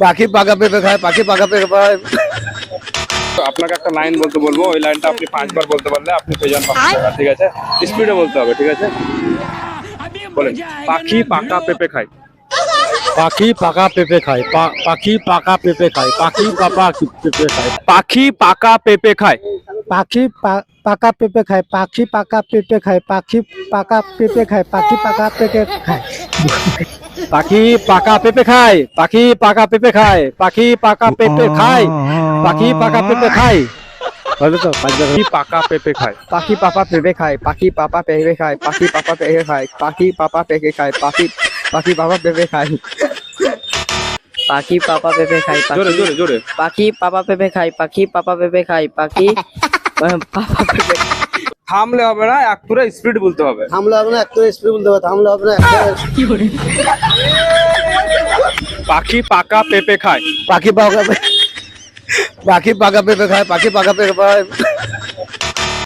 পাখি পাকা পেঁপে খায়, পাখি পাকা পেঁপে খায়। তো আপনাকে একটা লাইন বলতে বলবো, ওই লাইনটা আপনি 5 বার বলতে পারলে আপনি পেয়ে যান 500 টাকা, ঠিক আছে? স্পিডে বলতে হবে, ঠিক আছে? বলেন, পাখি পাকা পেঁপে খায়। পাখি পাকা পেঁপে খায়, পাখি পাকা পেঁপে খায়, পাখি পাকা পেঁপে খায়, পাখি পাকা পেঁপে খায়। পাখি পাকা পেঁপে খায়, পাখি পাকা পেঁপে খায়, পাখি পাকা পেঁপে খায়, পাখি পাকা পেঁপে খায়, পাখি পাকা পেঁপে খায়, পাখি পাকা পেঁপে খায়, পাখি পাকা পেঁপে খায়, পাখি পাকা পেঁপে খায়। হলো তো পাখি পাকা পেঁপে খায়। পাখি পাপা পেঁপে খায়, পাখি পাপা পেঁপে খায়, পাখি পাপা পেঁপে খায়, পাখি পাপা পেঁপে খায়, পাখি পাপা পেঁপে খায়, পাখি পাপা পেঁপে খায়, জোরে জোরে জোরে। পাখি পাপা পেঁপে খায়, পাখি পাপা পেঁপে খায়, পাখি পাপা পেঁপে। থামলে হবে না, এক পুরো স্পিড বলতে হবে। থামলে হবে না, একটু স্পিড বলতে হবে, থামলে হবে না, পাখি পাকা পেঁপে খায়। পাখি পাকা পেঁপে খায়, পাখি পাকা পেঁপে খায়।